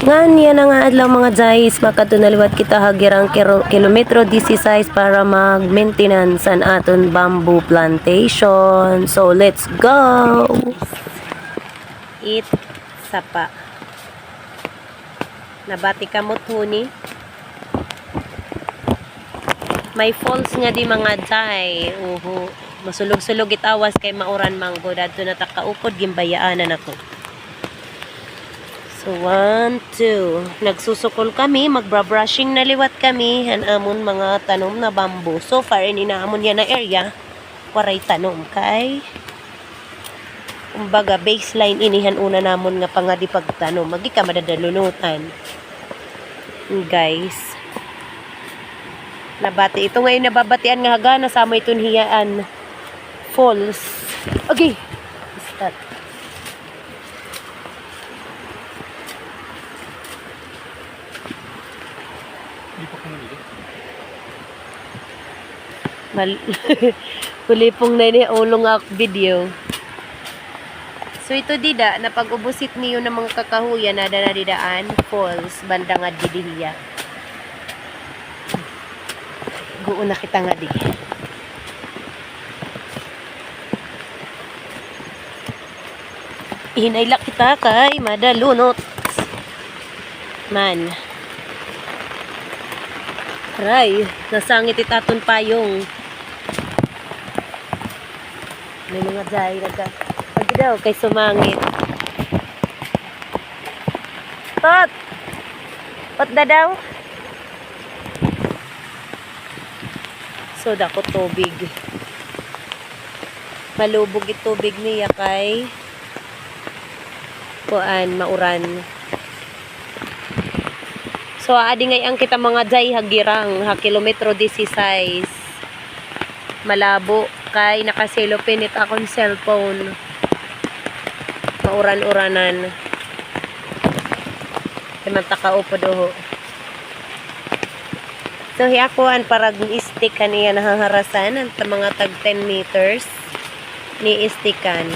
Ngan yan na nga adlaw mga guys, makatunaliwat kita hagirang kilometro 16 para mag-maintenance an aton bamboo plantation. So let's go! Eat sapa. Nabati ka mo tuni. May falls nga di mga jay. Uhu. Masulog-sulog itawas kay mauran manggo. Dadto na takaupod gimbayaanan ako. So, 1, 2. Nagsusukol kami, magbra-brushing na liwat kami, amon mga tanom na bamboo. So far, inaamon yan na area, waray tanom kay. Kumbaga, baseline inihan una namon nga pangadi pagtanom. Magi ka madadalunutan. Guys. Nabati. Ito ngayon nababatian nga haga, nasama itong hiyaan. Falls. Okay. Start. Kulipong na ni ulong ako video. So ito dida, napag-ubusit niyo ng mga kakahuyan na didaan falls, banda nga didihiya. Guun na kita nga di. Hinayla kita kay madalunot. Man. Aray, nasangit itaton payong. May mga jay pagi daw kay sumangit. Tot! Tot na daw. So, dako tubig. Malubog itubig niya kay kuan, mauran. So, adi ngay ang kita mga jay hagirang, kilometro 16. Malabo, kay nakaselopin it akong cellphone. Mauran-uranan. Kaya matakaupod oho. So, hiyakuan parag ni-stick kaniya nahaharasan ang mga tag 10 meters ni-stickan.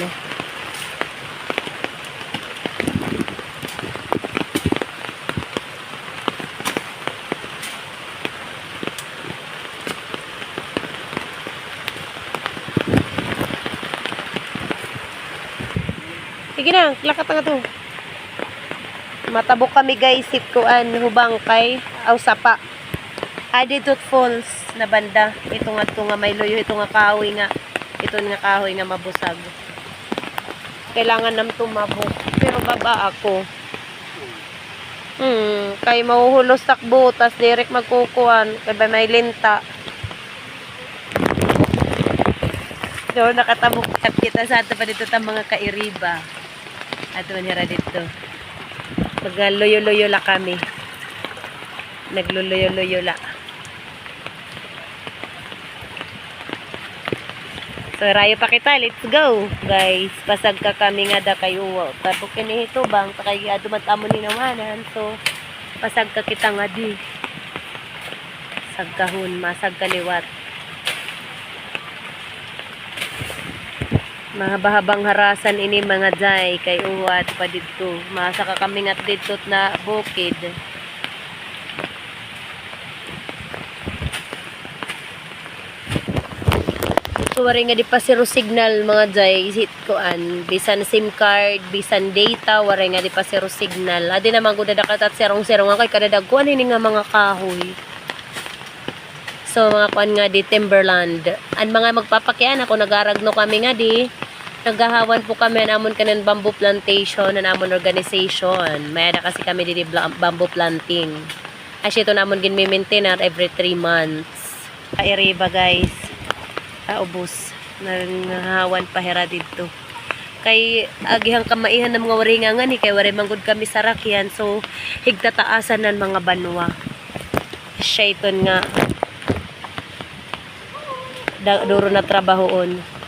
Sige na, lakat nga to. Matabok kami guys, sitkuan, hubang kay, aw sapa. Adidot Falls na banda. Ito nga may luyo, ito nga kahoy nga. Ito nga kahoy nga mabusag. Kailangan nam tumabok. Pero baba ako. Kay mahuhulos takbo, tas direct magkukuhan. Kay ba may linta. So, nakatabok kita sa ato pa dito ta mga kairiba. Ato manira dito. Magluyo-luyo la kami. Nagluluyo-luyo la. So, rayo pa kita. Let's go. Guys, pasag ka kami nga da kayo. Tapos kinihito bang, takay dumatamon ni namanan. So, pasag ka kita nga di. Sagkahon, masag kaliwat. Mahaba-habang harasan ini mga jay kay uwat pa dito. Masaka kami nga dito na bukid. So wari nga di pa zero signal mga jay hitkoan. Bisan SIM card, bisan data, wari nga di pa zero signal. Adi naman ko dadakat at serong-serong nga kay kadadagkuan ini nga mga kahoy. So mga kuan nga di timberland. Ang mga magpapakian ako nagaragno kami nga di. Nagahawan po kami namon kanan bamboo plantation na namon organization. Mayada kasi kami di bamboo planting. As ito namon gin-maintain every 3 months. Kairiba guys. Ubos. Nangahawan pahira dito. Kay agihang kamaihan ng mga waringangan kay wari manggod kami sa rakyan. So higtataasan ng mga banwa. Siya ito nga duro na trabahoon.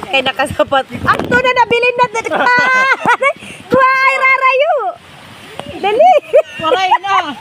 Kay nakasapat. Ato na nabilin na. Kuha ay rarayo. Dali. Waray na.